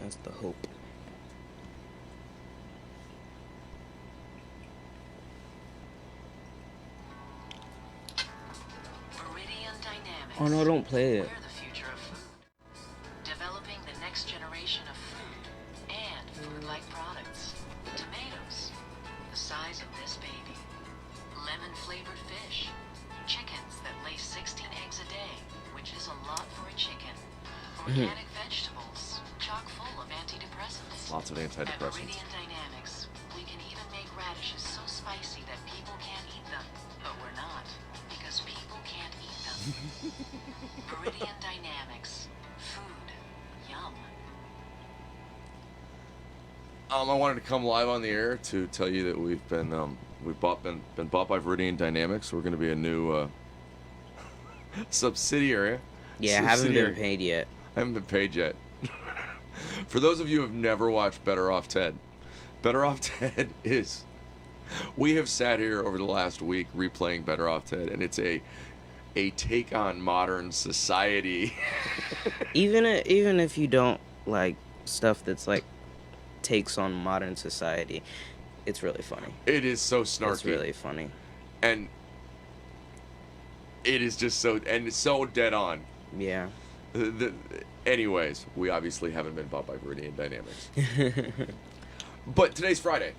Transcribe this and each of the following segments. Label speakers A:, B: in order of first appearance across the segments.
A: That's the hope.
B: Meridian Dynamics.
A: Oh no, don't play it.
B: We're the future of food. Developing the next generation of food and food-like products. Tomatoes, the size of this baby. Lemon-flavored fish. Chickens that lay 16 eggs a day, which is a lot for a chicken. Organic vegetables, chock full of antidepressants.
C: Lots of
B: At
C: antidepressants.
B: Meridian Dynamics, we can even make radishes so spicy that people can't eat them. But we're not, because people can't eat them. Meridian Dynamics. Food. Yum.
C: I wanted to come live on the air to tell you that we've been bought by Meridian Dynamics. We're going to be a new subsidiary.
A: Yeah, I haven't been paid yet.
C: I haven't been paid yet. For those of you who have never watched Better Off Ted, Better Off Ted is... We have sat here over the last week replaying Better Off Ted, and it's a take on modern society.
A: Even if you don't like stuff that's like takes on modern society, it's really funny.
C: It is so snarky.
A: It's really funny.
C: And it is just so... And it's so dead on.
A: Yeah.
C: Anyways, we obviously haven't been bought by Meridian Dynamics. But today's Friday.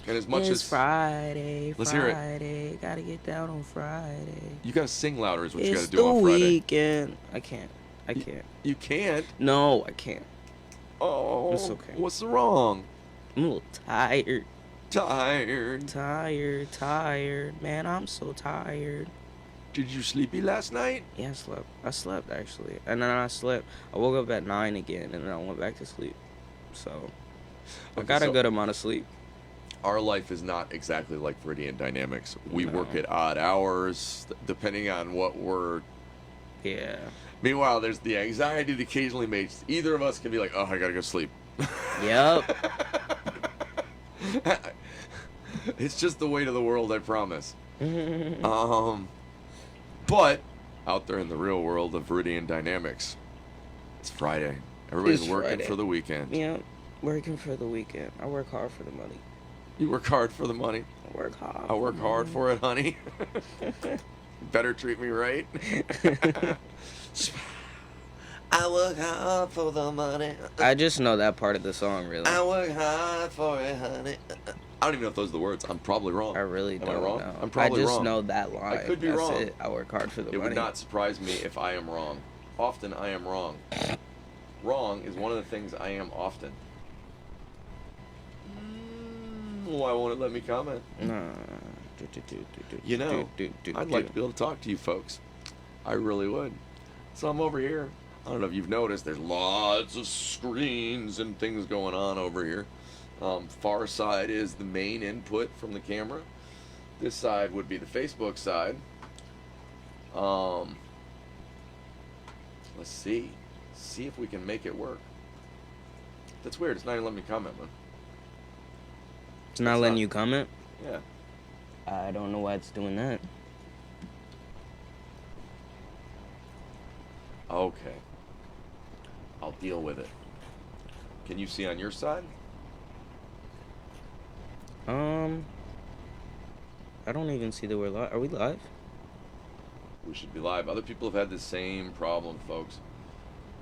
C: And as much
A: It's
C: as...
A: Friday,
C: Let's hear it.
A: Friday, gotta get down on Friday.
C: You gotta sing louder is what you
A: It's
C: gotta
A: the
C: do on Friday.
A: weekend. I can't.
C: You can't?
A: No, I can't.
C: Oh,
A: It's okay.
C: What's wrong?
A: I'm a little tired.
C: Tired.
A: Tired. Man, I'm so tired.
C: Did you sleepy last night?
A: Yeah, I slept actually. And then I slept. I woke up at 9 again, and then I went back to sleep. So, I
C: Okay,
A: got a
C: so-
A: good amount of sleep.
C: Our life is not exactly like Meridian Dynamics. We
A: No.
C: work at odd hours, depending on what we're...
A: Yeah.
C: Meanwhile, there's the anxiety that occasionally makes either of us can be like, oh, I gotta go sleep.
A: Yep.
C: It's just the weight of the world, I promise. But out there in the real world of Meridian Dynamics, it's Friday. Everybody's
A: It's
C: working
A: Friday.
C: for the weekend.
A: Yeah. Working for the weekend. I work hard for the money.
C: You work hard for the money.
A: I work hard.
C: I work hard for it, honey. Better treat me right. I work hard for the money.
A: I just know that part of the song, really.
C: I work hard for it, honey. I don't even know if those are the words. I'm probably wrong.
A: I really
C: Am I
A: don't
C: wrong?
A: know.
C: I'm probably
A: I just
C: wrong.
A: know that line.
C: I could be
A: That's
C: wrong.
A: It. I work hard for the
C: It
A: money.
C: would not surprise me if I am wrong. Often I am wrong. Wrong is one of the things I am often. Why won't it let me comment?
A: No.
C: You know, I'd like to be able to talk to you folks. I really would. So I'm over here. I don't know if you've noticed, there's lots of screens and things going on over here. Far side is the main input from the camera. This side would be the Facebook side. Let's see. See if we can make it work. That's weird. It's not even letting me comment, man.
A: It's not letting you comment?
C: Yeah.
A: I don't know why it's doing that.
C: Okay. I'll deal with it. Can you see on your side?
A: I don't even see that we're live. Are we live?
C: We should be live. Other people have had the same problem, folks.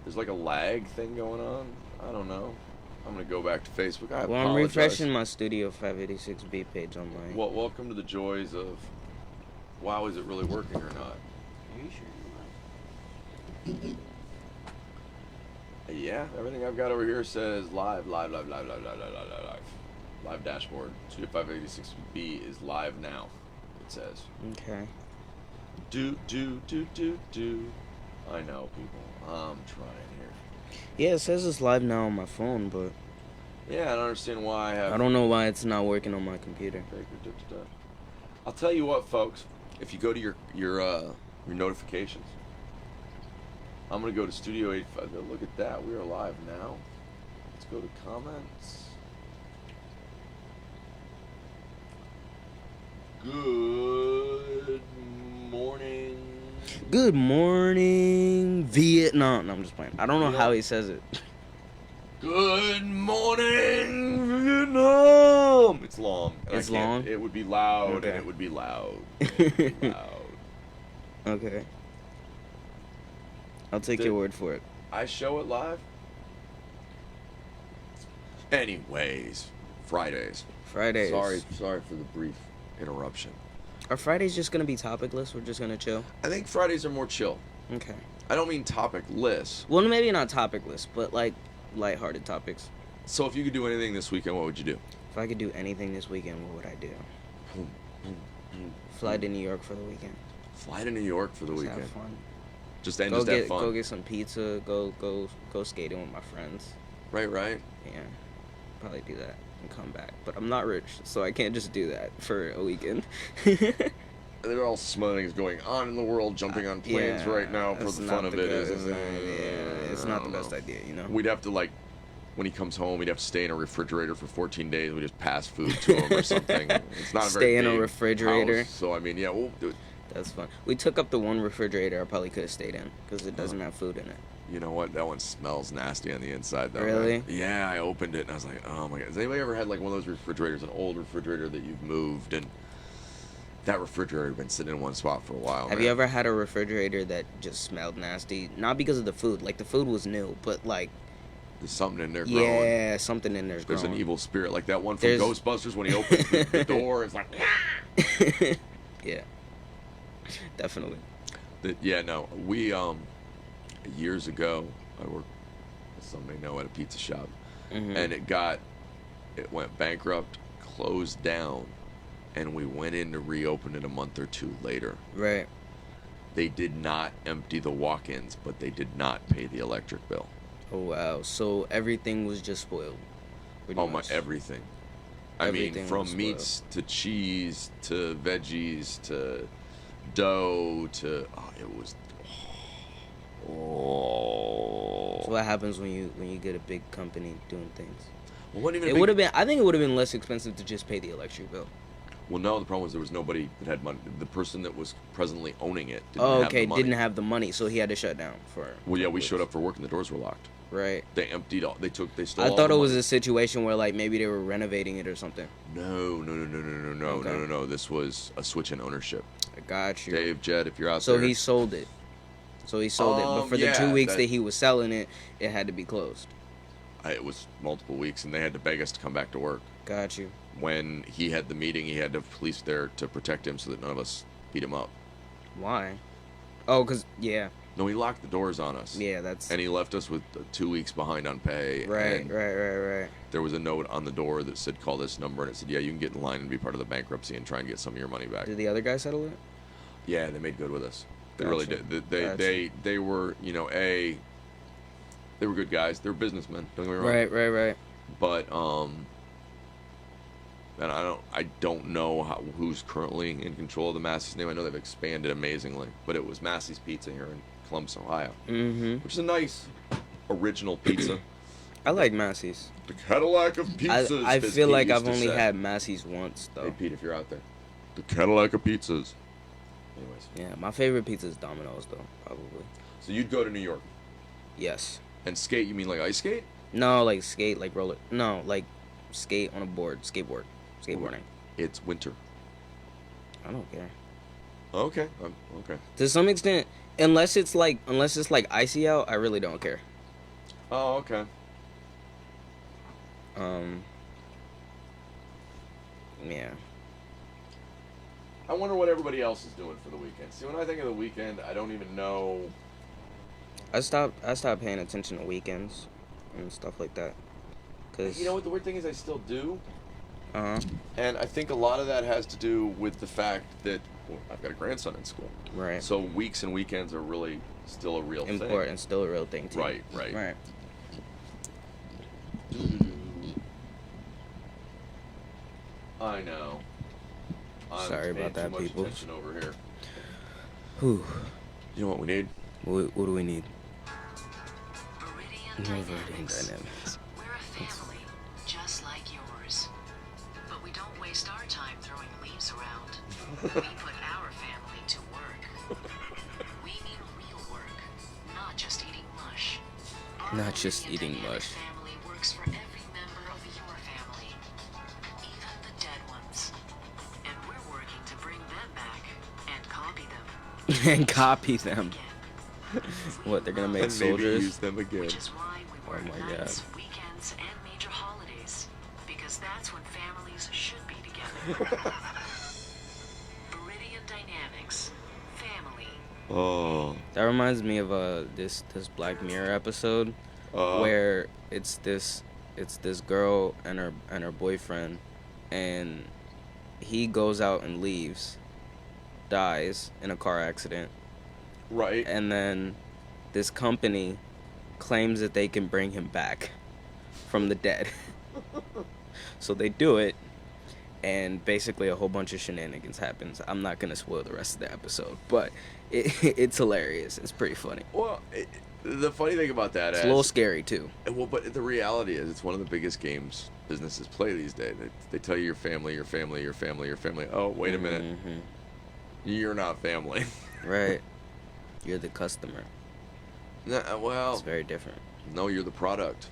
C: There's like a lag thing going on. I don't know. I'm going to go back to Facebook. I
A: Well, I'm
C: apologize.
A: refreshing my Studio 586B page online.
C: Well, welcome to the joys of... Wow, is it really working or not?
A: Are you sure?
C: Yeah, everything I've got over here says live. Live dashboard. Studio 586B is live now, it says.
A: Okay.
C: Do. I know, people. I'm trying here.
A: Yeah, it says it's live now on my phone, but
C: Yeah, I don't understand why I have...
A: I don't know why it's not working on my computer.
C: I'll tell you what, folks. If you go to your notifications, I'm gonna go to Studio 85. Look at that. We are live now. Let's go to comments. Good morning.
A: Good morning, Vietnam. No, I'm just playing. I don't know
C: Yeah.
A: how he says it.
C: Good morning, Vietnam. It's long. And
A: It's
C: I can't-
A: long?
C: It would be loud,
A: Okay.
C: and it would be loud. And it would be loud.
A: Okay. I'll take your word for it.
C: I show it live. Anyways, Fridays.
A: Fridays.
C: Sorry for the brief interruption.
A: Are Fridays just gonna be topicless? We're just gonna chill.
C: I think Fridays are more chill.
A: Okay.
C: I don't mean topicless.
A: Well, maybe not topicless, but like lighthearted topics.
C: So if you could do anything this weekend, what would you do?
A: If I could do anything this weekend, what would I do? Fly to New York for the weekend.
C: Fly to New York for the
A: Just
C: weekend.
A: have fun.
C: Just have fun.
A: Go get some pizza. Go skating with my friends.
C: Right.
A: Yeah, probably do that and come back. But I'm not rich, so I can't just do that for a weekend.
C: There are all small things going on in the world, jumping on planes right now for
A: it's
C: the
A: not
C: fun of
A: the
C: it.
A: best-
C: Isn't it?
A: Yeah, it's
C: I
A: not the
C: don't
A: best
C: know.
A: idea, you know.
C: We'd have to when he comes home, we'd have to stay in a refrigerator for 14 days. We just pass food to him or something. It's not a very
A: Stay in a
C: big
A: refrigerator?
C: house, so I mean, yeah, we'll do it.
A: That's fun. We took up the one refrigerator I probably could have stayed in because it doesn't have food in it.
C: You know what? That one smells nasty on the inside, though.
A: Really?
C: Man. Yeah, I opened it and I was like, oh my god. Has anybody ever had like one of those refrigerators, an old refrigerator that you've moved, and that refrigerator had been sitting in one spot for a while?
A: Have you ever had a refrigerator that just smelled nasty? Not because of the food. Like, the food was new, but like,
C: There's something in there growing.
A: yeah, something in there's
C: There's
A: growing.
C: an evil spirit, like that one from
A: There's-
C: Ghostbusters when he opens the door. It's like,
A: Yeah. Definitely.
C: yeah, no. We years ago, I worked, as some may know, at a pizza shop,
A: Mhm.
C: and it went bankrupt, closed down, and we went in to reopen it a month or two later.
A: Right.
C: They did not empty the walk-ins, but they did not pay the electric bill.
A: Oh, wow. So everything was just spoiled. pretty
C: Oh my,
A: much.
C: everything. I
A: Everything
C: mean,
A: was
C: from
A: spoiled.
C: meats to cheese to veggies to dough to it was. Oh.
A: So what happens when you get a big company doing things?
C: Well, wasn't even a
A: It
C: big-
A: would have been. I think it would have been less expensive to just pay the electric bill.
C: Well, no, the problem was there was nobody that had money. The person that was presently owning it didn't
A: Oh,
C: have
A: okay.
C: the money.
A: Didn't have the money, so he had to shut down for.
C: Well, yeah, we showed up for work and the doors were locked.
A: Right.
C: They emptied all. They stole.
A: I
C: all
A: thought
C: the
A: it was
C: money.
A: a situation where like maybe they were renovating it or something.
C: No. This was a switch in ownership.
A: I got you.
C: Dave, Jed, if you're out
A: So
C: there.
A: he sold it. But for the
C: yeah,
A: 2 weeks
C: that-
A: that he was selling it, it had to be closed.
C: It was multiple weeks, and they had to beg us to come back to work.
A: Got you.
C: When he had the meeting, he had the police there to protect him so that none of us beat him up.
A: Why? Oh, yeah,
C: No, he locked the doors on us.
A: that's
C: And he left us with 2 weeks behind on pay.
A: right.
C: and
A: Right.
C: There was a note on the door that said, call this number, and it said, yeah, you can get in line and be part of the bankruptcy and try and get some of your money back.
A: Did the other guy settle it?
C: Yeah, they made good with us. They
A: Gotcha.
C: really did. They,
A: Gotcha.
C: they were, they were good guys. They were businessmen, don't get me wrong.
A: Right.
C: But, and I don't know who's currently in control of the Massey's name. I know they've expanded amazingly, but it was Massey's Pizza here in Columbus, Ohio,
A: Mm-hmm.
C: which is a nice original pizza.
A: I like Massey's.
C: The Cadillac of pizzas.
A: I
C: as
A: feel
C: Pete
A: like
C: used
A: I've
C: to
A: only
C: say.
A: had Massey's once
C: Hey
A: though.
C: Pete, if you're out there, the Cadillac of pizzas. Anyways,
A: Yeah, my favorite pizza is Domino's though, probably.
C: so you'd go to New York
A: Yes.
C: and skate. You mean like ice skate?
A: No, like skate, like roller. No, like skate on a board, skateboarding.
C: It's winter.
A: I don't care.
C: Okay. Okay.
A: To some extent, unless it's like icy out, I really don't care.
C: Oh, okay.
A: Yeah.
C: I wonder what everybody else is doing for the weekend. See, when I think of the weekend, I don't even know.
A: I stopped paying attention to weekends and stuff like that. Cause
C: You know what the weird thing is? I still do,
A: uh-huh.
C: and I think a lot of that has to do with the fact that I've got a grandson in school.
A: Right.
C: So weeks and weekends are really still a real
A: Important, still a real thing too.
C: Right, right.
A: Right.
C: thing. I know. I'm
A: Sorry
C: paying
A: about that,
C: too much
A: people.
C: attention over here.
A: Whew.
C: You know what we need?
A: What do we need?
B: Viridian
A: More
B: Dynamics.
A: Viridian Dynamics.
B: We're a family, just like yours. But we don't waste our time throwing leaves around. We put our family to work. We mean real work, not just eating mush. Our
A: Not just
B: Viridian
A: eating
B: Dynamics
A: mush.
B: family works
A: and copy them. What, they're gonna make
C: And maybe
A: soldiers?
C: use them again.
B: Which is why we work
A: Oh my
B: nights,
A: God.
B: weekends, and major holidays. Because that's when families should be together. Viridian Dynamics. Family.
C: Oh.
A: That reminds me of this Black Mirror episode where it's this girl and her boyfriend, and he goes out and leaves, dies in a car accident,
C: Right.
A: and then this company claims that they can bring him back from the dead. So they do it, and basically a whole bunch of shenanigans happens. I'm not gonna spoil the rest of the episode, but it's hilarious. It's pretty funny.
C: Well, the funny thing about that
A: It's a little scary too.
C: well, but the reality is, it's one of the biggest games businesses play these days. They tell you your family, your family, your family, your family. Oh, wait a minute,
A: Mhm.
C: you're not family.
A: Right. You're the customer.
C: Nah, well,
A: It's very different.
C: no, you're the product.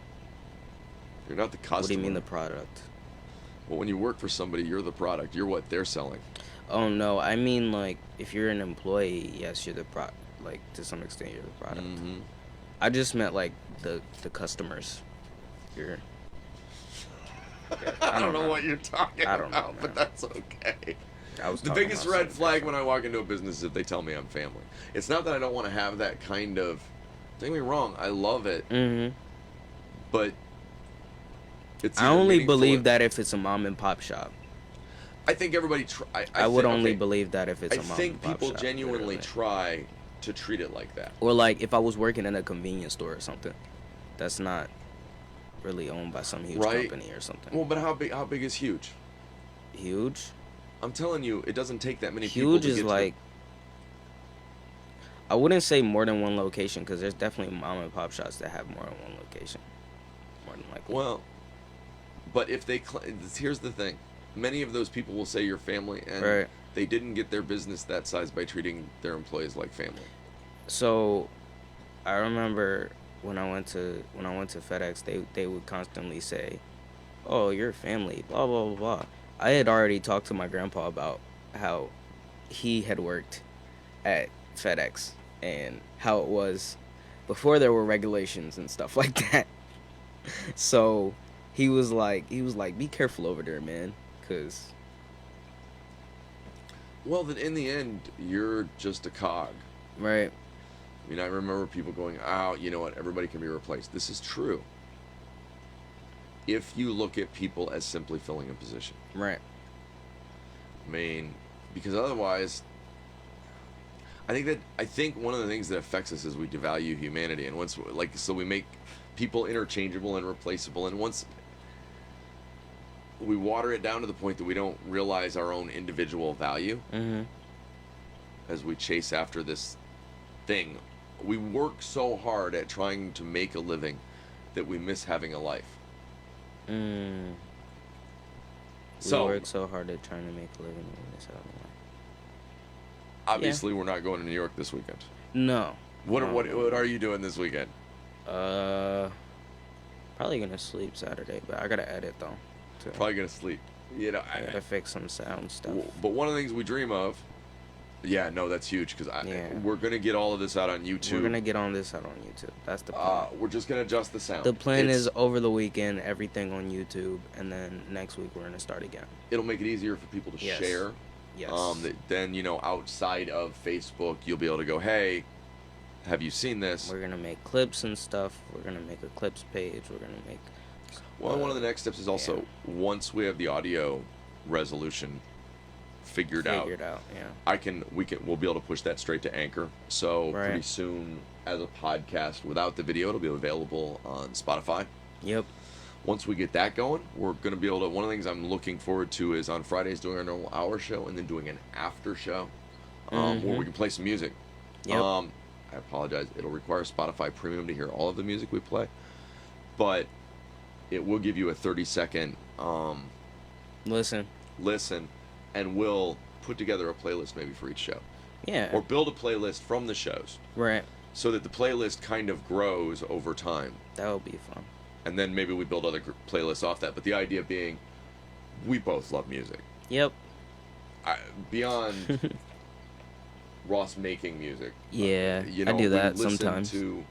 C: You're not the customer.
A: What do you mean the product?
C: Well, when you work for somebody, you're the product. You're what they're selling.
A: Oh no, I mean like if you're an employee, yes, you're the like to some extent you're the product.
C: Mm-hmm.
A: I just meant like the customers. You're.
C: I don't know what you're talking
A: I don't know,
C: about, but
A: man.
C: that's okay.
A: I was
C: The
A: talking
C: biggest
A: about
C: red
A: something
C: flag
A: different.
C: when I walk into a business is if they tell me I'm family. It's not that I don't want to have that kind of. Don't get me wrong, I love it,
A: Mhm.
C: but it's.
A: I
C: either
A: only
C: meaningful
A: believe
C: or-
A: that if it's a mom and pop shop.
C: I think everybody.
A: I would
C: think-
A: only
C: okay,
A: believe that if it's
C: I
A: a mom
C: think
A: and pop
C: people
A: shop.
C: genuinely
A: literally.
C: try to treat it like that.
A: Or like if I was working in a convenience store or something, that's not really owned by some huge
C: Right.
A: company or something.
C: Well, but how big? How big is huge?
A: Huge.
C: I'm telling you, it doesn't take that many people.
A: Huge
C: to
A: is
C: get to
A: like. I wouldn't say more than one location because there's definitely mom and pop shops that have more than one location. More than likely.
C: Well, but if they, here's the thing, many of those people will say you're family, and
A: Right.
C: they didn't get their business that size by treating their employees like family.
A: So, I remember when I went to FedEx, they would constantly say, "Oh, you're family," blah blah blah blah. I had already talked to my grandpa about how he had worked at FedEx and how it was before there were regulations and stuff like that. So he was like, "Be careful over there, man," because
C: Well, then in the end, you're just a cog.
A: right,
C: I mean, I remember people going, "Oh, you know what? Everybody can be replaced." This is true. If you look at people as simply filling a position,
A: right,
C: I mean, because otherwise, I think one of the things that affects us is we devalue humanity, and once so we make people interchangeable and replaceable, and once we water it down to the point that we don't realize our own individual value
A: mhm,
C: as we chase after this thing, we work so hard at trying to make a living that we miss having a life.
A: mm.
C: So
A: We work so hard at trying to make a living in this album.
C: obviously, we're not going to New York this weekend.
A: No.
C: What
A: No.
C: what are you doing this weekend?
A: Probably gonna sleep Saturday, but I gotta edit though. Too.
C: Probably gonna sleep. You know,
A: I gotta fix some sound stuff.
C: but one of the things we dream of, yeah, no, that's huge because
A: Yeah.
C: we're gonna get all of this out on YouTube.
A: We're gonna get on this out on YouTube. That's the plan.
C: We're just gonna adjust the sound.
A: The plan
C: It's-
A: is over the weekend, everything on YouTube, and then next week we're gonna start again.
C: it'll make it easier for people to
A: Yes.
C: share.
A: Yes.
C: Then outside of Facebook, you'll be able to go, hey, have you seen this?
A: We're gonna make clips and stuff. We're gonna make a clips page. We're gonna make.
C: Well, one of the next steps is also
A: yeah.
C: once we have the audio resolution figured out,
A: Yeah.
C: we'll be able to push that straight to Anchor. So
A: Right.
C: pretty soon, as a podcast without the video, it'll be available on Spotify.
A: Yep.
C: Once we get that going, we're going to be able to. One of the things I'm looking forward to is on Fridays doing our normal hour show and then doing an after show where we can play some music.
A: Yep.
C: I apologize. It'll require Spotify Premium to hear all of the music we play, but it will give you a 30-second
A: Listen.
C: listen, and we'll put together a playlist maybe for each show,
A: Yeah.
C: or build a playlist from the shows
A: Right.
C: so that the playlist kind of grows over time.
A: That would be fun.
C: And then maybe we build other playlists off that. But the idea being, we both love music.
A: Yep.
C: Beyond Ross making music.
A: Yeah,
C: You
A: I
C: know,
A: do
C: we
A: that
C: listen
A: sometimes.
C: to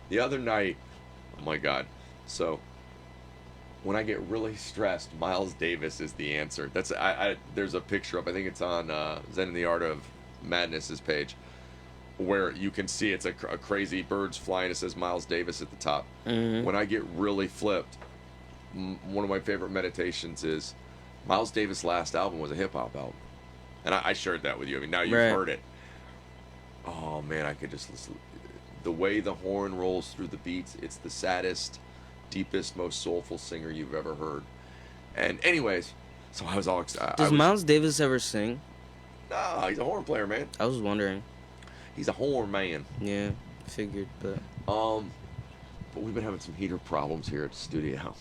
C: the other night. Oh my God! So when I get really stressed, Miles Davis is the answer. That's there's a picture up. I think it's on Zen and the Art of Madness's page, where you can see it's a crazy birds flying. It says Miles Davis at the top.
A: Mm-hmm.
C: When I get really flipped, one of my favorite meditations is Miles Davis' last album was a hip hop album, and I shared that with you. I mean, now you've
A: Right.
C: heard it. Oh man, I could just listen. The way the horn rolls through the beats, it's the saddest, deepest, most soulful singer you've ever heard. And anyways, so I was all excited.
A: Does Miles Davis ever sing?
C: Nah, he's a horn player, man.
A: I was wondering.
C: He's a horn man.
A: Yeah, figured, but
C: But we've been having some heater problems here at the studio.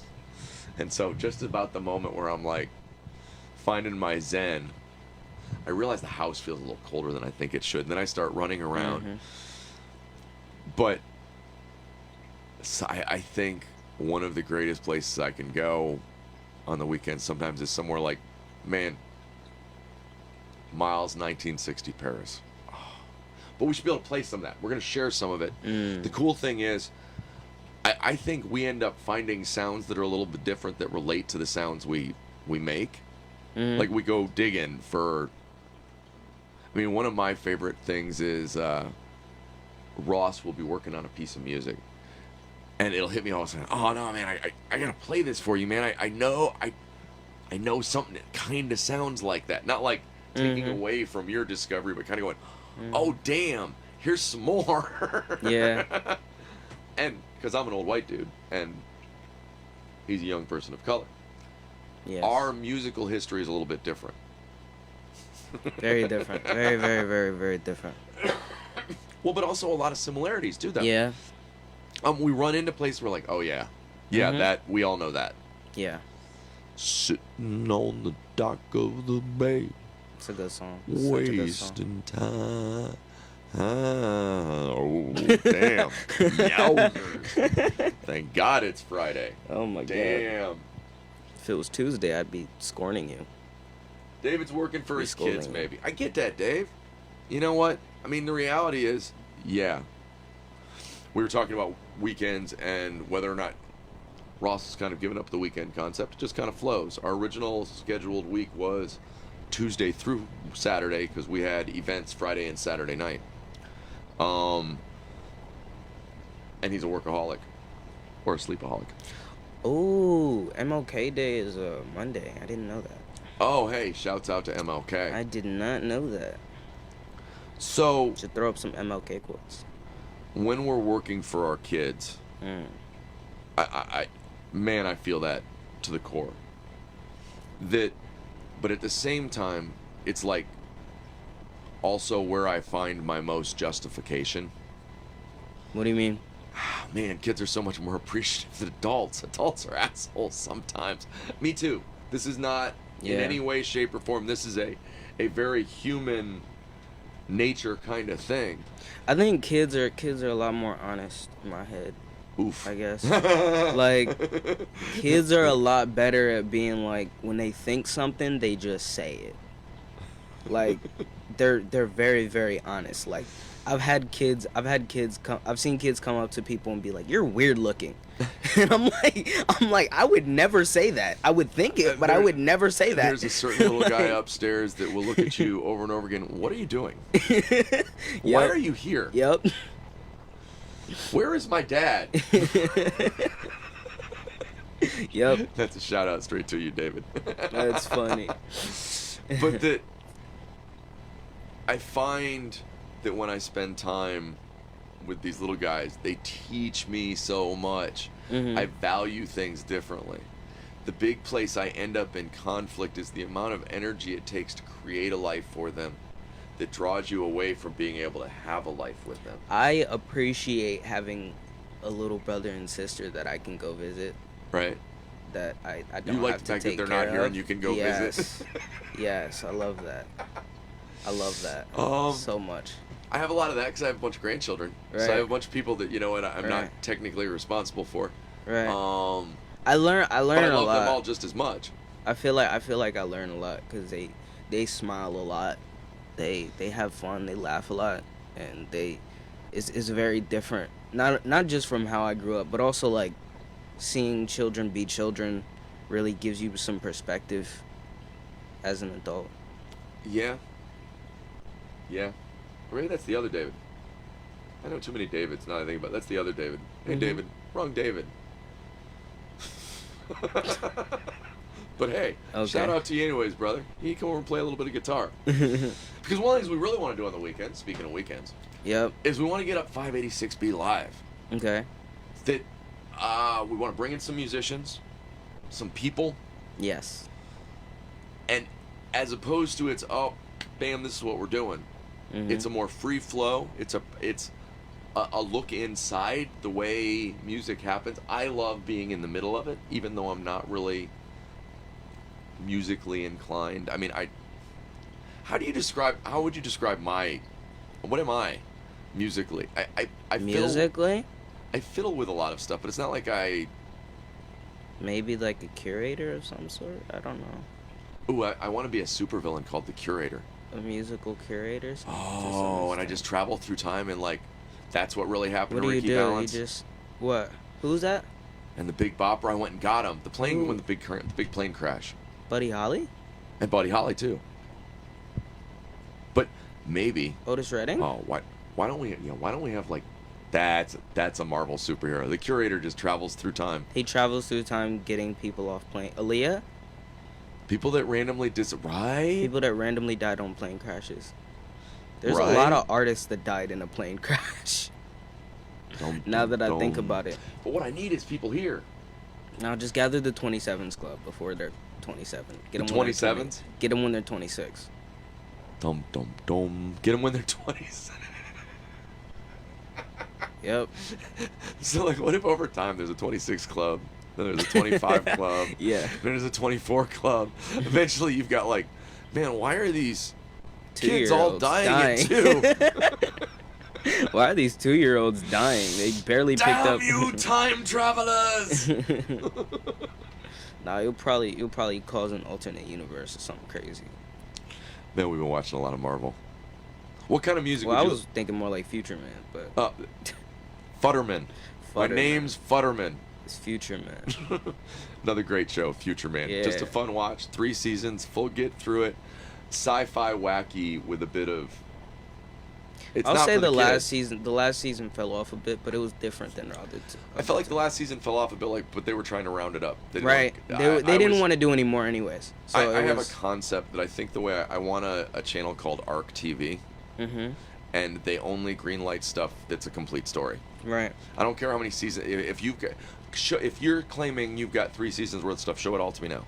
C: And so just about the moment where I'm like finding my zen, I realize the house feels a little colder than I think it should. And then I start running around.
A: Mm-hmm.
C: But so I think one of the greatest places I can go on the weekends sometimes is somewhere like, man, Miles 1960 Paris. But we should be able to play some of that. We're going to share some of it. The cool thing is, I think we end up finding sounds that are a little bit different that relate to the sounds we make. Like we go digging for. I mean, one of my favorite things is Ross will be working on a piece of music, and it'll hit me all of a sudden. Oh no, man! I gotta play this for you, man. I know something that kind of sounds like that. Not like taking away from your discovery, but kind of going, oh damn, here's some more.
A: Yeah.
C: And because I'm an old white dude and he's a young person of color,
A: Yes.
C: our musical history is a little bit different.
A: Very different. Very, very, very, very different.
C: Well, but also a lot of similarities too. Though.
A: Yeah.
C: We run into places where like, oh yeah, that we all know that.
A: Yeah.
C: Sitting on the dock of the bay,
A: It's a good song. It's such a good song.
C: wasting time. Oh damn! Yowzers. Thank God it's Friday.
A: Oh my god.
C: Damn.
A: If it was Tuesday, I'd be scorning you.
C: David's working for his kids,
A: Scolding.
C: maybe. I get that, Dave. You know what? I mean, the reality is, yeah. We were talking about weekends and whether or not Ross has kind of given up the weekend concept. It just kind of flows. Our original scheduled week was Tuesday through Saturday because we had events Friday and Saturday night. And he's a workaholic or a sleepaholic.
A: Oh, MLK Day is Monday. I didn't know that.
C: Oh, hey, shouts out to MLK.
A: I did not know that.
C: So,
A: Should throw up some MLK quotes.
C: when we're working for our kids, man, I feel that to the core. But at the same time, it's like also where I find my most justification.
A: What do you mean?
C: Man, kids are so much more appreciative than adults. Adults are assholes sometimes. Me too. This is not in
A: Yeah.
C: any way, shape, or form. This is a very human nature kind of thing.
A: I think kids are a lot more honest in my head.
C: Oof.
A: I guess. Like, kids are a lot better at being like, when they think something, they just say it. Like, they're very, very honest. Like, I've seen kids come up to people and be like, "You're weird looking," and I'm like, I would never say that. I would think it, but I would never say that.
C: There's a certain little guy upstairs that will look at you over and over again. What are you doing? Why
A: Yep.
C: are you here?
A: Yep.
C: Where is my dad?
A: Yep.
C: That's a shout out straight to you, David.
A: That's funny.
C: But I find that when I spend time with these little guys, they teach me so much.
A: Mhm.
C: I value things differently. The big place I end up in conflict is the amount of energy it takes to create a life for them that draws you away from being able to have a life with them.
A: I appreciate having a little brother and sister that I can go visit.
C: Right?
A: That I don't
C: You like
A: have
C: the
A: to
C: fact that
A: take
C: they're
A: care
C: not here
A: of.
C: and you can go
A: Yes.
C: visit?
A: Yes, I love that. I love that so much.
C: I have a lot of that because I have a bunch of grandchildren. So
A: Right.
C: I have a bunch of people that, and I'm not
A: Right.
C: technically responsible for.
A: Right.
C: But
A: I learn
C: I
A: a
C: love them
A: lot.
C: all just as much.
A: I feel like I learn a lot because they smile a lot, they have fun, they laugh a lot, and it's very different. Not just from how I grew up, but also like seeing children be children really gives you some perspective as an adult.
C: Yeah. Or maybe that's the other David. I know too many Davids now that I think about it. That's the other David. Hey, David. Wrong David. But hey, shout out to you anyways, brother. You can come over and play a little bit of guitar. Because one of the things we really want to do on the weekends, speaking of weekends, is we want to get up 586B live.
A: Okay.
C: That we want to bring in some musicians, some people.
A: Yes.
C: And as opposed to it's, oh, bam, this is what we're doing. It's a more free flow. It's a look inside the way music happens. I love being in the middle of it, even though I'm not really musically inclined. I mean, how would you describe what am I musically? I
A: musically?
C: I fiddle with a lot of stuff, but it's not like
A: maybe like a curator of some sort. I don't know.
C: Ooh, I want to be a supervillain called the Curator.
A: A musical curator?
C: Oh, and I just travel through time and like that's what really happened to Ricky
A: What do you do?
C: Valens.
A: You just what? Who's that?
C: And the Big Bopper, I went and got him. The plane when the big plane crash.
A: Buddy Holly?
C: And Buddy Holly too. But maybe
A: Otis Redding?
C: Oh, why don't we have like that's a Marvel superhero. The Curator just travels through time.
A: He travels through time getting people off plane. Aaliyah?
C: People that randomly right?
A: People that randomly died on plane crashes. There's
C: Right?
A: a lot of artists that died in a plane crash. Now that I think about it.
C: But what I need is people here.
A: Now just gather the 27s club before they're 27. Get
C: The
A: them when they're
C: 27s?
A: 20. Get them when they're 26.
C: Dum dum dum. Get them when they're 20s.
A: Yep.
C: So like, what if over time there's a 26 club, then there's a 25 club,
A: Yeah.
C: then there's a 24 club. Eventually, you've got like, man, why are these kids all
A: 2-year-olds
C: dying at 2?
A: Why are these 2-year-olds dying? They barely picked up.
C: Damn you, time travelers!
A: Nah, you'll probably cause an alternate universe or something crazy.
C: Man, we've been watching a lot of Marvel. What kind of music
A: Well, I
C: would you...
A: was thinking more like Future Man, but
C: Futterman. My
A: Futterman.
C: name's Futterman.
A: It's Future Man.
C: Another great show, Future Man.
A: Yeah.
C: Just a fun watch. 3 seasons, full get through it. Sci-fi wacky with a bit of... It's
A: I'll
C: not
A: say
C: for
A: the last
C: kids.
A: season fell off a bit, but it was different than the other two.
C: I felt like the last season fell off a bit, but they were trying to round it up. They didn't
A: Right. They didn't want to do any more anyways. So
C: I have a concept that I think the way I want a channel called ARC TV, and they only greenlight stuff that's a complete story.
A: Right.
C: I don't care how many seasons. If you're claiming you've got 3 seasons worth of stuff, show it all to me now.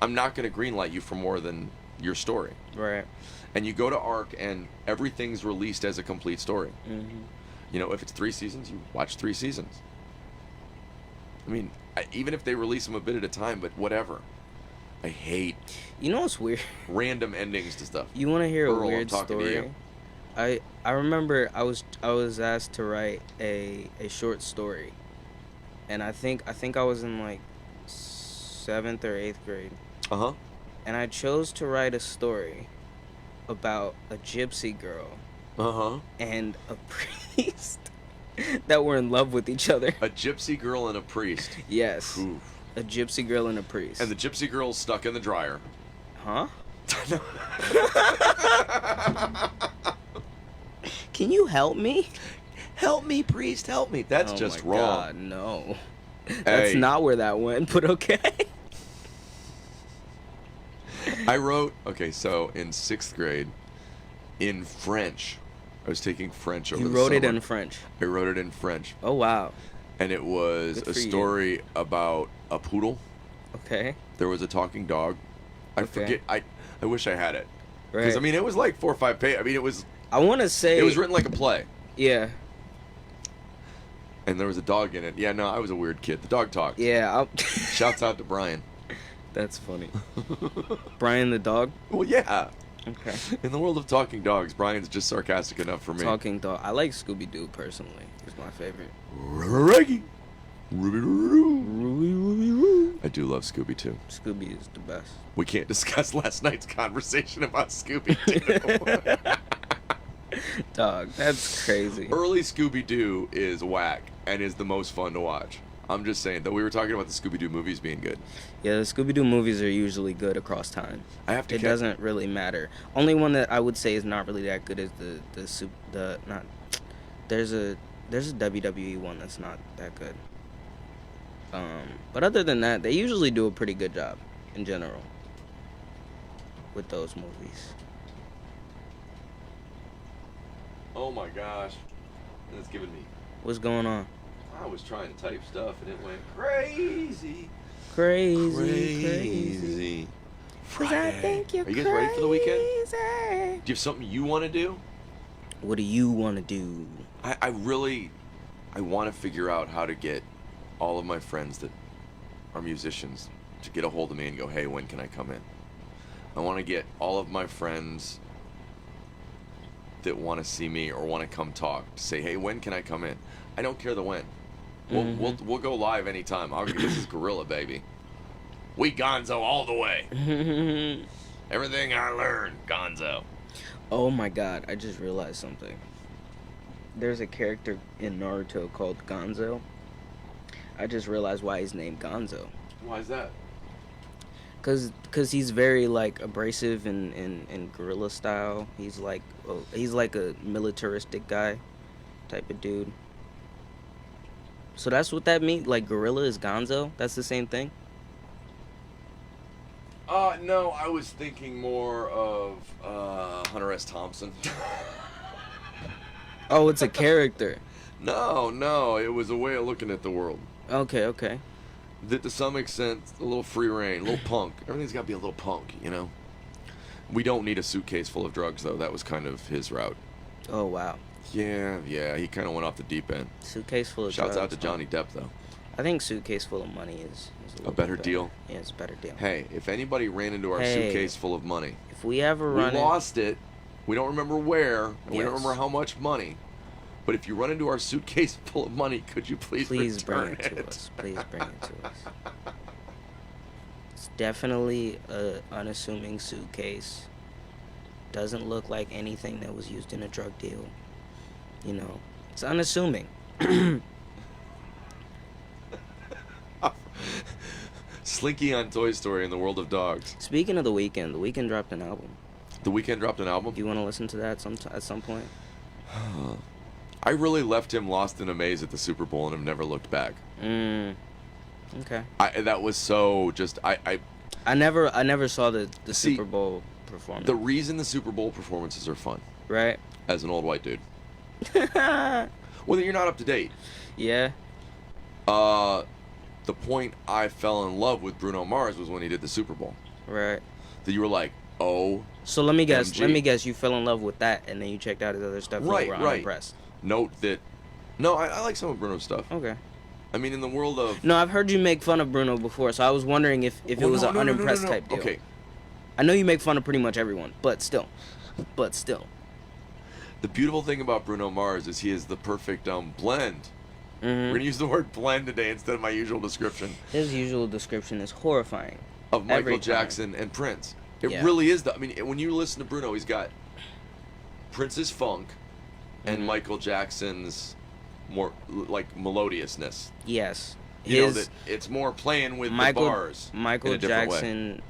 C: I'm not going to greenlight you for more than your story.
A: Right.
C: And you go to ARC and everything's released as a complete story. You know, if it's 3 seasons, you watch 3 seasons. I mean, even if they release them a bit at a time, but whatever. I hate.
A: You know what's weird?
C: Random endings to stuff.
A: You want to hear
C: Earl,
A: a
C: I'm
A: weird
C: talking to
A: story?
C: you.
A: I remember I was asked to write a short story, and I think I was in like 7th or 8th grade. And I chose to write a story about a gypsy girl and a priest that were in love with each other.
C: A gypsy girl and a priest.
A: Yes.
C: Oof.
A: A gypsy girl and a priest.
C: And the gypsy girl's stuck in the dryer.
A: Huh? Can you help me?
C: Help me, priest, help me. That's just
A: my
C: wrong.
A: God, no. That's not where that went, but okay.
C: I wrote, so in 6th grade, in French, I was taking French over the summer.
A: You wrote it in French?
C: I wrote it in French.
A: Oh, wow.
C: And it was a story about a poodle.
A: Okay.
C: There was a talking dog. I forget, I wish I had it.
A: Right.
C: Because, I mean, it was like 4 or 5 pages. I mean, it was...
A: I want to say...
C: It was written like a play.
A: Yeah.
C: And there was a dog in it. Yeah, no, I was a weird kid. The dog talked.
A: Yeah.
C: Shouts out to Brian.
A: That's funny. Brian the dog?
C: Well, yeah.
A: Okay.
C: In the world of talking dogs, Brian's just sarcastic enough for me.
A: Talking dog. I like Scooby-Doo, personally. He's my favorite.
C: Reggie. I I do love Scooby-Doo.
A: Scooby is the best.
C: We can't discuss last night's conversation about Scooby-Doo.
A: Dog, that's crazy.
C: Early Scooby-Doo is whack and is the most fun to watch. I'm just saying, though we were talking about the Scooby-Doo movies being good.
A: Yeah, the Scooby-Doo movies are usually good across time.
C: I have to.
A: It doesn't really matter. Only one that I would say is not really that good is there's a WWE one that's not that good. But other than that, they usually do a pretty good job in general with those movies.
C: Oh my gosh, it's giving me.
A: What's going on?
C: I was trying to type stuff and it went crazy.
A: Crazy.
C: Friday. Are you guys ready for the weekend? Do you have something you want to do?
A: What do you want to do?
C: I want to figure out how to get all of my friends that are musicians to get a hold of me and go, hey, when can I come in? I want to get all of my friends that want to see me or want to come talk to say, hey, when can I come in? I don't care the when. We'll go live anytime. This is Gorilla, baby. We Gonzo all the way. Everything I learned, Gonzo.
A: Oh my god, I just realized something. There's a character in Naruto called Gonzo. I just realized why he's named Gonzo.
C: Why is that?
A: Cause he's very like abrasive and gorilla style. He's like a militaristic guy type of dude. So that's what that means. Like gorilla is Gonzo. That's the same thing.
C: No, I was thinking more of Hunter S. Thompson.
A: Oh, it's a character.
C: No, it was a way of looking at the world.
A: Okay.
C: That to some extent, a little free reign, a little punk. Everything's got to be a little punk, you know? We don't need a suitcase full of drugs, though. That was kind of his route.
A: Oh, wow.
C: Yeah, he kind of went off the deep end.
A: Suitcase full of drugs.
C: Shouts out to Johnny Depp, though.
A: I think suitcase full of money is
C: a better deal.
A: Yeah, it's a better deal.
C: Hey, if anybody ran into our suitcase full of money,
A: if we ever
C: we lost it, we don't remember where, and we don't remember how much money, but if you run into our suitcase full of money, could you please return
A: bring it to us? Please bring it to us. It's definitely a unassuming suitcase. Doesn't look like anything that was used in a drug deal. You know, it's unassuming.
C: Slinky on Toy Story in the world of dogs.
A: Speaking of The Weeknd dropped an album.
C: The Weeknd dropped an album?
A: Do you want to listen to that at some point?
C: I really left him lost in a maze at the Super Bowl and have never looked back.
A: Okay.
C: That was so just I
A: never saw the Super Bowl performance.
C: The reason the Super Bowl performances are fun,
A: right?
C: As an old white dude. Well, you're not up to date.
A: Yeah.
C: The point I fell in love with Bruno Mars was when he did the Super Bowl.
A: Right.
C: That you were like, oh.
A: So let me guess. MG. Let me guess. You fell in love with that, and then you checked out his other stuff.
C: Right.
A: And you were unimpressed.
C: Note that. No, I like some of Bruno's stuff.
A: Okay.
C: I mean, in the world of.
A: No, I've heard you make fun of Bruno before, so I was wondering if it was an unimpressed type deal.
C: Okay.
A: I know you make fun of pretty much everyone, but still.
C: The beautiful thing about Bruno Mars is he is the perfect blend. We're going to use the word blend today instead of my usual description.
A: His usual description is horrifying.
C: Of Michael Jackson and Prince. It really is. I mean, when you listen to Bruno, he's got Prince's funk and Michael Jackson's more like melodiousness.
A: Yes.
C: You know that it's more playing with the bars.
A: Michael Jackson,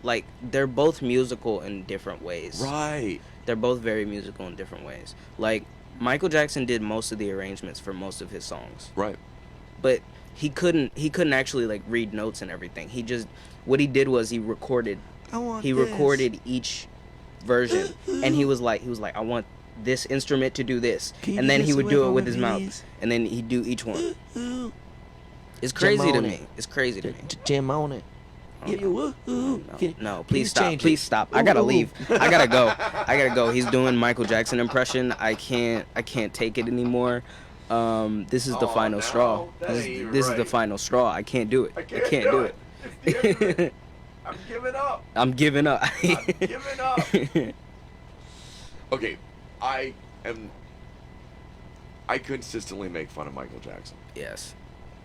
A: like, they're both musical in different ways.
C: Right.
A: They're both very musical in different ways. Like, Michael Jackson did most of the arrangements for most of his songs.
C: Right.
A: But he couldn't actually like read notes and everything. What he did was he recorded each version and he was like I want this instrument to do this. And then he would do it with his mouth. And then he'd do each one. It's crazy to me. It's crazy to me.
D: Jam on it.
A: No, please stop. Please stop. I gotta leave. I gotta go. He's doing Michael Jackson impression. I can't take it anymore. This is the final straw. This is the final straw. I can't do it. I can't do
C: it. I'm giving up.
A: I'm giving up.
C: Okay, I consistently make fun of Michael Jackson.
A: Yes.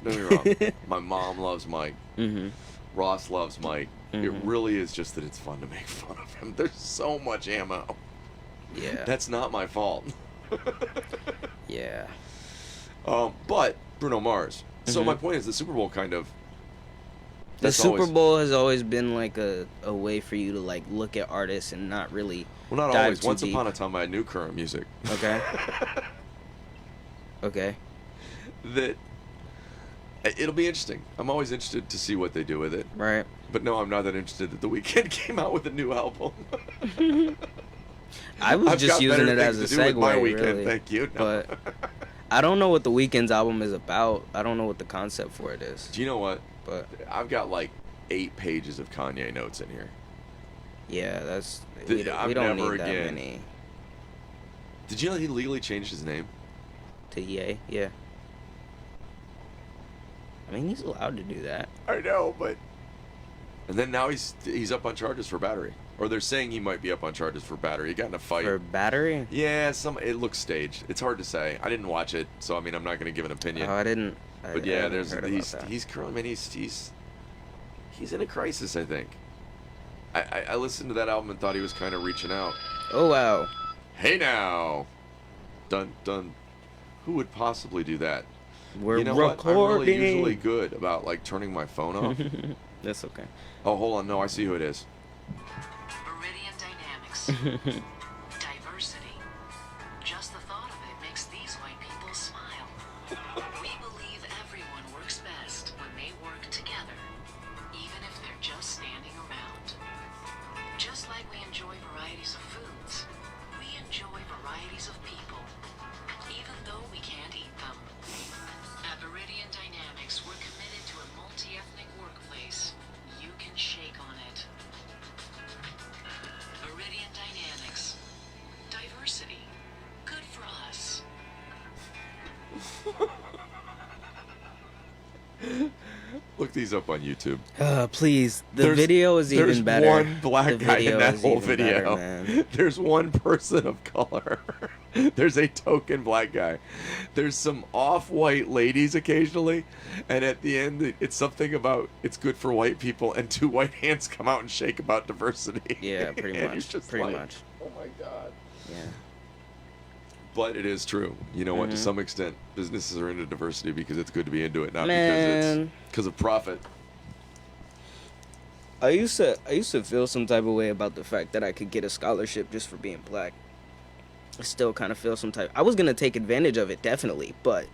C: Don't get me wrong. My mom loves Mike.
A: Mhm.
C: Ross loves Mike. It
A: Mhm.
C: really is just that it's fun to make fun of him. There's so much ammo.
A: Yeah.
C: That's not my fault.
A: Yeah.
C: But Bruno Mars. So
A: Mhm.
C: my point is, the Super Bowl kind of.
A: The
C: That's
A: Super
C: always,
A: Bowl has always been like a way for you to like look at artists and not really
C: well, not
A: dive
C: always.
A: too
C: Once
A: deep.
C: upon a time, I knew current music.
A: Okay. Okay.
C: That it'll be interesting. I'm always interested to see what they do with it.
A: Right.
C: But no, I'm not that interested that The Weeknd came out with a new album.
A: I was
C: I've
A: just
C: got
A: using
C: better
A: it as a
C: things to do with my
A: segue,
C: weekend,
A: really.
C: thank you. No.
A: But I don't know what the Weeknd's album is about. I don't know what the concept for it is.
C: Do you know what?
A: But
C: I've got like 8 pages of Kanye notes in here.
A: yeah, that's
C: I'm
A: we don't
C: never
A: need that
C: again.
A: many.
C: Did you know he legally changed his name?
A: To Ye, yeah. I mean, he's allowed to do that.
C: I know, but. And then now he's up on charges for battery, or they're saying he might be up on charges for battery. He got in a fight.
A: For battery?
C: Yeah, it looks staged. It's hard to say. I didn't watch it, so I mean, I'm not going to give an opinion.
A: Oh, I didn't.
C: But
A: I
C: yeah,
A: haven't heard about that.
C: he's currently, man, he's in a crisis, I think. I listened to that album and thought he was kind of reaching out.
A: Oh wow.
C: Hey now, dun dun. Who would possibly do that?
A: We're
C: You know what? I'm
A: recording.
C: really usually good about like turning my phone off.
A: That's okay.
C: Oh, hold on. No, I see who it is.
B: Meridian Dynamics. Diversity. Just the thought of it makes these white people smile. We believe everyone works best when they work together, even if they're just standing around. Just like we enjoy varieties of foods, we enjoy varieties of people, even though we can't eat them. At Meridian Dynamics, we're committed to a multi-ethnic workplace. You can shake on it. Meridian Dynamics. Diversity. Good for us.
C: Look these up on YouTube.
A: Please. The
C: There's-
A: video is
C: There's
A: even better.
C: one black
A: The
C: guy in
A: video
C: that
A: is
C: whole
A: even
C: video.
A: better, man.
C: There's one person of color. There's a token black guy. There's some off-white ladies occasionally, and at the end, it's something about it's good for white people, and 2 white hands come out and shake about diversity.
A: Yeah, pretty
C: And
A: much.
C: it's just
A: Pretty
C: like,
A: much.
C: oh my god.
A: Yeah.
C: But it is true. You know what? To
A: Mhm.
C: some extent, businesses are into diversity because it's good to be into it, not
A: Man.
C: because of profit.
A: I used to feel some type of way about the fact that I could get a scholarship just for being black. I still kind of feel some type. I was gonna take advantage of it definitely, but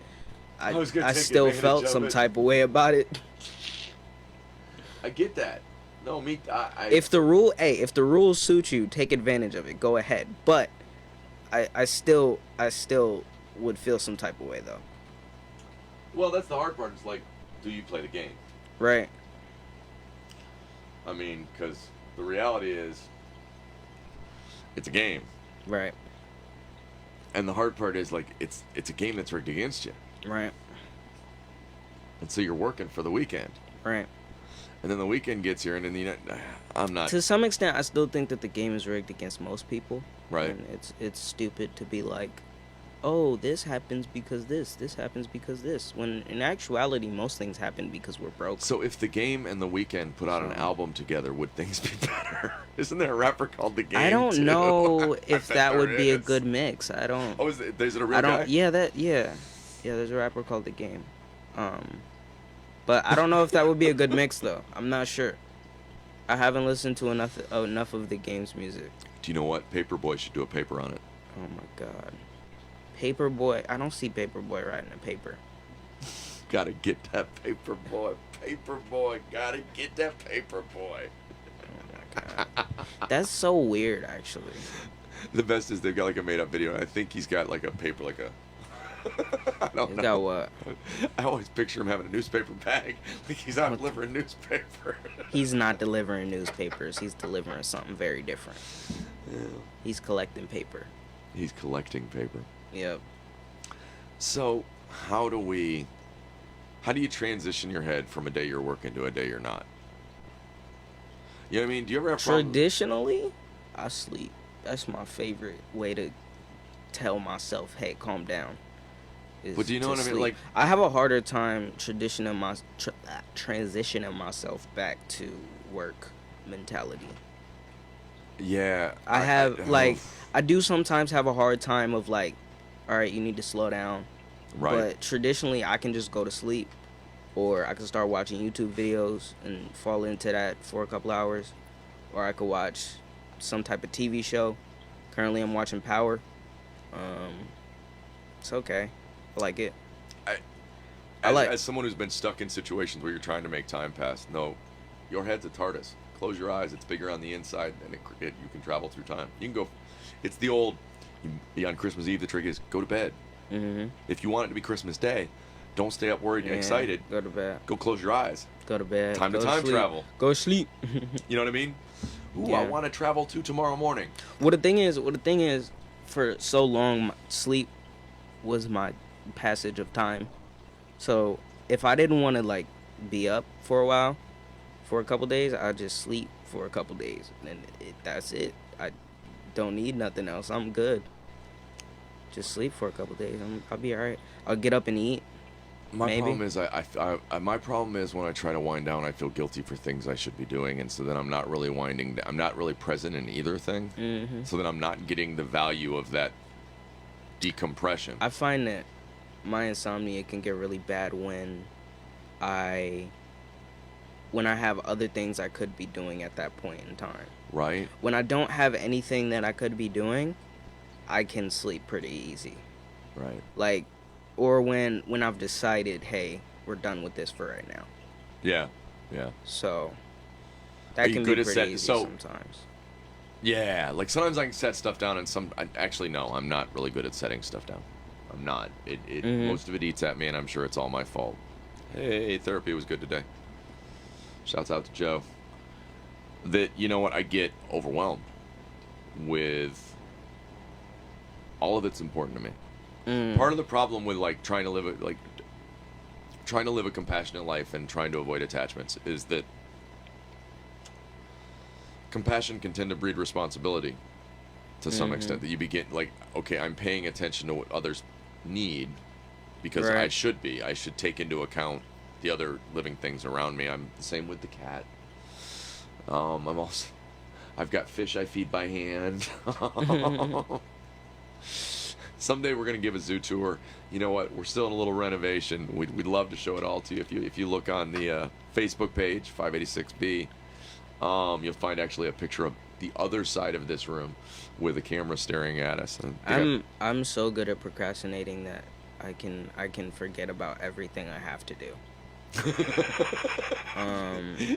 C: I was gonna
A: I
C: take
A: still
C: advantage
A: felt
C: of
A: some
C: it.
A: type of way about it.
C: I get that. No, me.
A: If the rules suit you, take advantage of it. Go ahead. But I still would feel some type of way though.
C: Well, that's the hard part. Is like, do you play the game?
A: Right.
C: I mean, because the reality is, it's a game,
A: Right.
C: and the hard part is like it's a game that's rigged against you,
A: Right.
C: and so you're working for the weekend,
A: Right.
C: and then the weekend gets here, and then I'm not
A: To some extent, I still think that the game is rigged against most people.
C: right.
A: And it's stupid to be like, oh, this happens because this happens because this. When in actuality, most things happen because we're broke.
C: So if the game and the weekend put out an album together, would things be better? Isn't there a rapper called The Game?
A: I don't
C: too?
A: know
C: I
A: if
C: bet
A: that would
C: there
A: be a
C: is.
A: good mix. I don't.
C: Oh, is it a real
A: I don't.
C: guy?
A: Yeah. There's a rapper called The Game. But I don't know if that would be a good mix though. I'm not sure. I haven't listened to enough of The Game's music.
C: Do you know what? Paperboy should do a paper on it.
A: Oh my god. Paperboy. I don't see Paperboy writing a paper.
C: Gotta get that Paperboy. Paperboy. Gotta get that Paperboy.
A: That's so weird, actually.
C: The best is they've got like a made-up video. And I think he's got like a paper, like a. I don't
A: He's
C: know.
A: got what?
C: I always picture him having a newspaper bag, like he's out delivering newspaper.
A: He's not delivering newspapers. He's delivering something very different.
C: Yeah.
A: He's collecting paper.
C: He's collecting paper.
A: Yep.
C: So, how do you transition your head from a day you're working to a day you're not? You know what I mean? Do you ever have problems?
A: Traditionally, I sleep. That's my favorite way to tell myself, hey, calm down. is
C: But do you know
A: to
C: what I mean?
A: sleep.
C: Like,
A: I have a harder time transitioning myself back to work mentality.
C: yeah,
A: I have like I do sometimes have a hard time of like, all right, you need to slow down.
C: right.
A: But traditionally, I can just go to sleep, or I can start watching YouTube videos and fall into that for a couple hours, or I could watch some type of TV show. Currently, I'm watching Power. It's okay. I like it.
C: As someone who's been stuck in situations where you're trying to make time pass, no, your head's a TARDIS. Close your eyes. It's bigger on the inside, and you can travel through time. You can go. It's the old. On Christmas Eve, the trick is go to bed.
A: Mm-hmm.
C: If you want it to be Christmas Day, don't stay up worried and excited.
A: Go to bed.
C: Go close your eyes.
A: Go to bed.
C: Time
A: go
C: to time
A: sleep.
C: travel.
A: Go to sleep.
C: You know what I mean? Ooh,
A: Yeah.
C: I want to travel to tomorrow morning.
A: Well, the thing is, for so long, sleep was my passage of time. So if I didn't want to like be up for a while, for a couple days, I'd just sleep for a couple days, and that's it. I don't need nothing else. I'm good. Just sleep for a couple days. I'll be alright. I'll get up and eat.
C: My
A: Maybe.
C: problem is my problem is when I try to wind down, I feel guilty for things I should be doing, and so then I'm not really I'm not really present in either thing.
A: Mm-hmm.
C: So then I'm not getting the value of that decompression.
A: I find that my insomnia can get really bad when I have other things I could be doing at that point in time.
C: Right?
A: When I don't have anything that I could be doing, I can sleep pretty easy.
C: Right.
A: Like, or when I've decided, hey, we're done with this for right now.
C: Yeah. Yeah.
A: So
C: Are
A: that
C: you
A: can
C: good
A: be
C: at
A: pretty easy
C: so-
A: sometimes.
C: Yeah. Like sometimes I can set stuff down, and actually no, I'm not really good at setting stuff down. I'm not. Most of it eats at me, and I'm sure it's all my fault. Hey, therapy was good today. Shouts out to Joe. That, you know what, I get overwhelmed with all of it's important to me. Part of the problem with like trying to live a compassionate life and trying to avoid attachments is that compassion can tend to breed responsibility to some extent. That you begin like, okay, I'm paying attention to what others need because I
A: Right.
C: should be. I should take into account the other living things around me. I'm the same with the cat. I've got fish I feed by hand. Someday we're gonna give a zoo tour. You know what? We're still in a little renovation. We'd love to show it all to you. If you look on the Facebook page 586B, you'll find actually a picture of the other side of this room with a camera staring at us. And
A: I'm so good at procrastinating that I can forget about everything I have to do.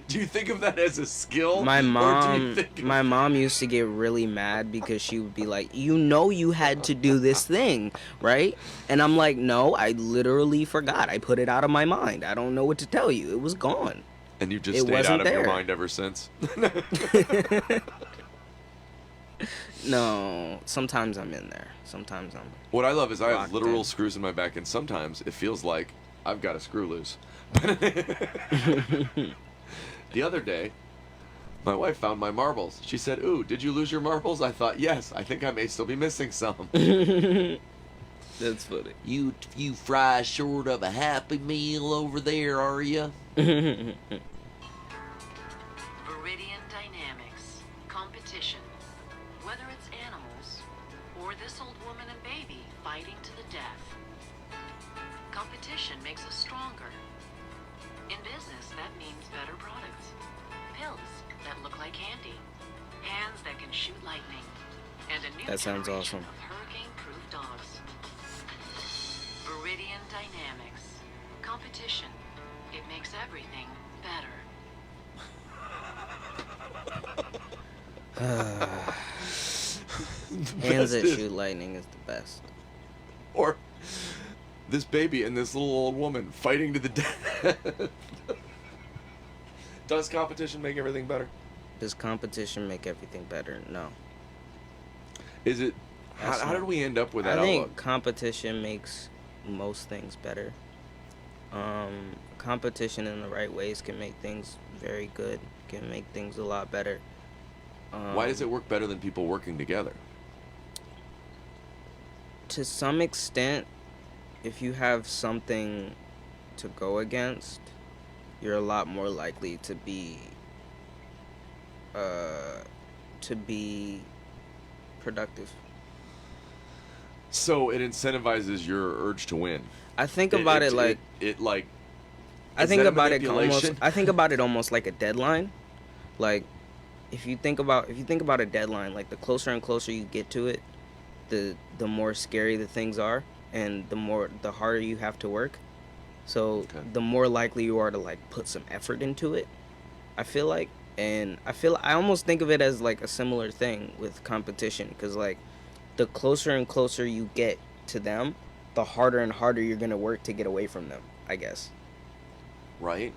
C: do you think of that as a skill?
A: My
C: Or do you
A: mom
C: think of-
A: my mom used to get really mad because she would be like, you had to do this thing, right? And I'm like, no, I literally forgot. I put it out of my mind. I don't know what to tell you. It was gone.
C: And you've just
A: It
C: stayed out
A: wasn't
C: of your
A: there.
C: mind ever since.
A: No, sometimes I'm in there. Sometimes I'm
C: What I love is I have
A: Locked
C: literal
A: in.
C: screws in my back, and sometimes it feels like I've got a screw loose. The other day, my wife found my marbles. She said, "Ooh, did you lose your marbles?" I thought, yes, I think I may still be missing some.
A: That's funny.
C: You fry short of a Happy Meal over there, are you?
B: Viridian Dynamics. Competition. Whether it's animals or this old woman and baby fighting to the death. Competition makes us stronger. In business, that means better products. Pills that look like candy. Hands that can shoot lightning. And a new
A: That sounds
B: generation
A: awesome.
B: of hurricane-proof dogs. Viridian Dynamics. Competition. It makes everything better.
A: Hands that
C: Best is-
A: shoot lightning is the best.
C: Or this baby and this little old woman fighting to the death. Does competition make everything better?
A: Does competition make everything better? No.
C: Is it?
A: That's
C: How
A: not-
C: did we end up with that
A: I think
C: outlook?
A: competition makes most things better. Competition in the right ways can make things very good. Can make things a lot better.
C: Why does it work better than people working together?
A: To some extent, if you have something to go against, you're a lot more likely to be productive.
C: So it incentivizes your urge to win.
A: I think about it like I think about it almost like a deadline. Like if you think about a deadline, like the closer and closer you get to it, the more scary the things are, and the harder you have to work. So the more likely you are to like put some effort into it, I feel like. And I almost think of it as like a similar thing with competition, because like the closer and closer you get to them, the harder and harder you're gonna work to get away from them, I guess.
C: Right.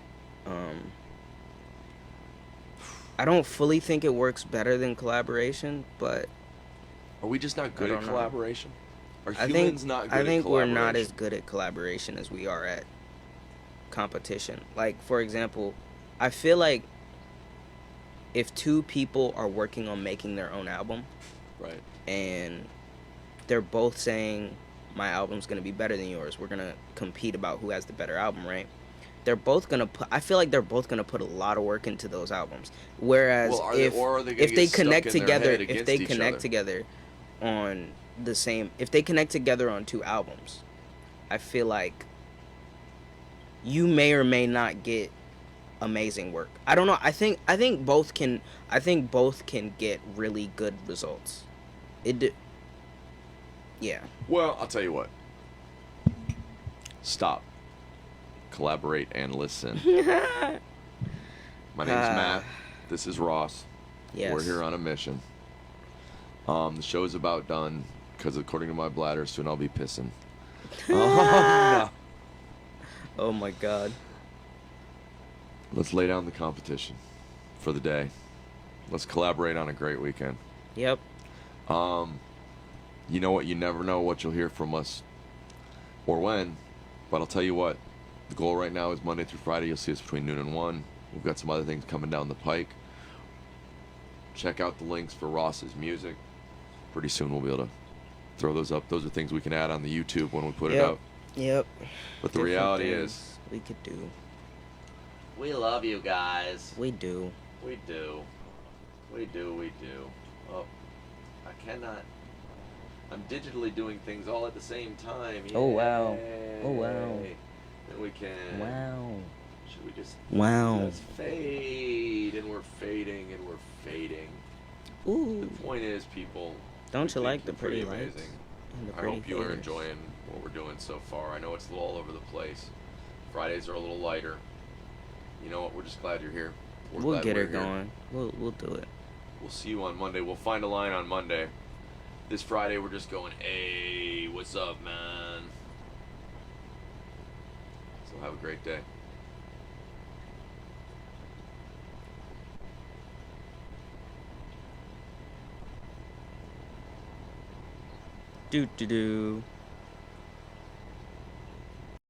A: I don't fully think it works better than collaboration, but
C: are we just not good at collaboration? Are
A: humans
C: not good
A: at collaboration? I think we're not as good at collaboration as we are at competition. Like, for example, I feel like if two people are working on making their own album,
C: right,
A: and they're both saying my album's gonna be better than yours, we're gonna compete about who has the better album, right? They're both gonna put. I feel like they're both gonna put a lot of work into those albums. Whereas if they connect together on the same, if they connect together on two albums, I feel like you may or may not get amazing work. I don't know. I think both can get really good results. Yeah.
C: Well, I'll tell you what. Stop. Collaborate and listen. My name's Matt. This is Ross.
A: Yes.
C: We're here on a mission. The show's about done, because according to my bladder, soon I'll be pissing. No.
A: Oh my God.
C: Let's lay down the competition for the day. Let's collaborate on a great weekend.
A: Yep.
C: You know what? You never know what you'll hear from us or when, but I'll tell you what. The goal right now is Monday through Friday. You'll see us between noon and 1. We've got some other things coming down the pike. Check out the links for Ross's music. Pretty soon we'll be able to throw those up. Those are things we can add on the YouTube when we put it out.
A: Yep.
C: But the reality is,
A: we could do.
C: We love you guys.
A: We do.
C: We do. We do. We do. Oh, I cannot. I'm digitally doing things all at the same time. Yay.
A: Oh wow. Oh wow.
C: Then we can.
A: Wow.
C: Should we just?
A: Wow.
C: Let's fade, and we're fading, and we're fading.
A: Ooh.
C: The point is, people.
A: Don't you like the
C: pretty
A: lights?
C: Amazing.
A: And the
C: I hope you are enjoying what we're doing so far. I know it's a little all over the place. Fridays are a little lighter. You know what? We're just glad you're here.
A: We'll get her going. We'll do it.
C: We'll see you on Monday. We'll find a line on Monday. This Friday, we're just going, hey, what's up, man? So have a great day.
A: Do.